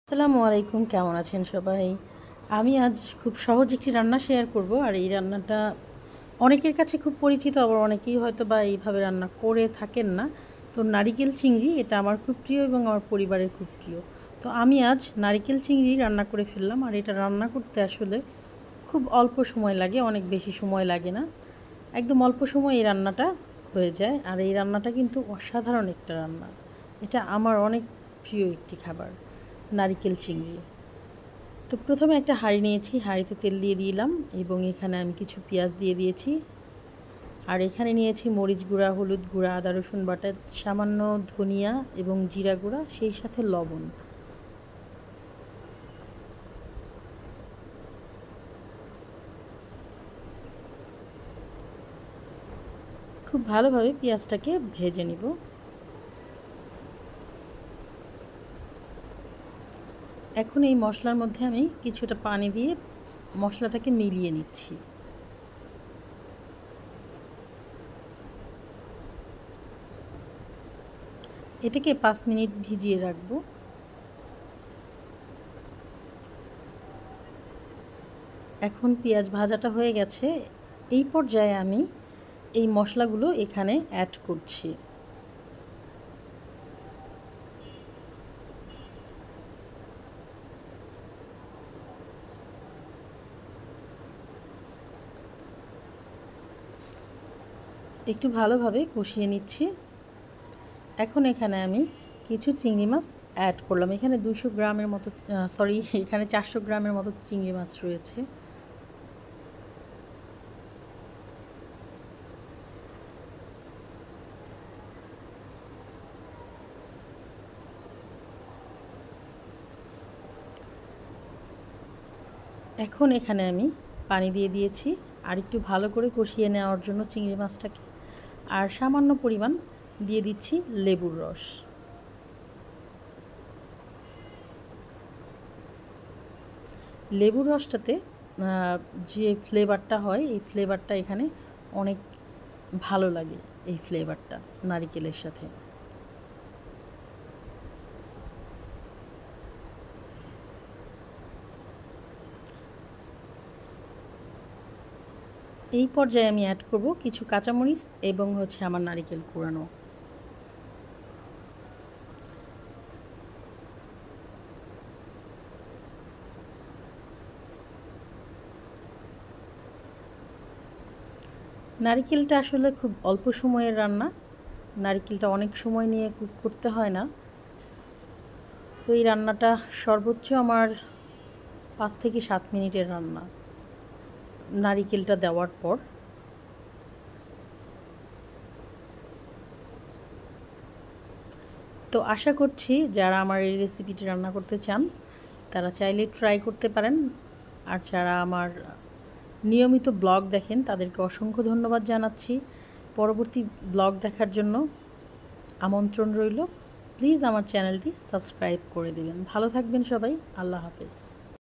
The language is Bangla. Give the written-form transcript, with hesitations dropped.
আসসালামু আলাইকুম, কেমন আছেন সবাই? আমি আজ খুব সহজ একটি রান্না শেয়ার করব। আর এই রান্নাটা অনেকের কাছে খুব পরিচিত, আবার অনেকেই হয়তো বা এইভাবে রান্না করে থাকেন না। তো নারিকেল চিংড়ি এটা আমার খুব প্রিয় এবং আমার পরিবারের খুব প্রিয়। তো আমি আজ নারিকেল চিংড়ি রান্না করে ফেললাম। আর এটা রান্না করতে আসলে খুব অল্প সময় লাগে, অনেক বেশি সময় লাগে না, একদম অল্প সময় এই রান্নাটা হয়ে যায়। আর এই রান্নাটা কিন্তু অসাধারণ একটা রান্না। এটা আমার অনেক প্রিয় একটি খাবার, নারিকেল চিংড়ি। তো প্রথমে একটা হাঁড়ি নিয়েছি, হাঁড়িতে তেল দিয়ে দিলাম এবং এখানে আমি কিছু পেঁয়াজ দিয়ে দিয়েছি। আর এখানে নিয়েছি মরিচ গুঁড়া, হলুদ গুঁড়া, আদা রসুন বাটা, সামান্য ধনিয়া এবং জিরা গুঁড়া, সেই সাথে লবণ। খুব ভালোভাবে পেঁয়াজটাকে ভেজে নিব। এখন এই মশলার মধ্যে আমি কিছুটা পানি দিয়ে মশলাটাকে মিলিয়ে নিচ্ছি। এটাকে 5 মিনিট ভিজিয়ে রাখবো। এখন পেঁয়াজ ভাজাটা হয়ে গেছে। এই পর্যায়ে আমি এই মশলাগুলো এখানে অ্যাড করছি। একটু ভালোভাবে কষিয়ে নিচ্ছি। এখন এখানে আমি কিছু চিংড়ি মাছ অ্যাড করলাম। এখানে 200 গ্রামের মতো, এখানে 400 গ্রামের মতো চিংড়ি মাছ রয়েছে। এখন এখানে আমি পানি দিয়ে দিয়েছি আর একটু ভালো করে কষিয়ে নেওয়ার জন্য চিংড়ি মাছটাকে। আর সামান্য পরিমাণ দিয়ে দিচ্ছি লেবুর রস। লেবুর রসটাতে যে ফ্লেভারটা হয়, এই ফ্লেভারটা এখানে অনেক ভালো লাগে, এই ফ্লেভারটা নারিকেলের সাথে। এই পর্যায়ে আমি অ্যাড করব কিছু কাঁচামরিচ এবং আমার নারিকেল কোরানো। নারিকেলটা আসলে খুব অল্প সময়ের রান্না, নারিকেলটা অনেক সময় নিয়ে কুক করতে হয় না। তো এই রান্নাটা সর্বোচ্চ আমার 5 থেকে 7 মিনিটের রান্না নারিকেলটা দেওয়ার পর। তো আশা করছি যারা আমার এই রেসিপিটি রান্না করতে চান তারা চাইলে ট্রাই করতে পারেন। আর যারা আমার নিয়মিত ব্লগ দেখেন তাদেরকে অসংখ্য ধন্যবাদ জানাচ্ছি। পরবর্তী ব্লগ দেখার জন্য আমন্ত্রণ রইল। প্লিজ আমার চ্যানেলটি সাবস্ক্রাইব করে দেবেন। ভালো থাকবেন সবাই। আল্লাহ হাফেজ।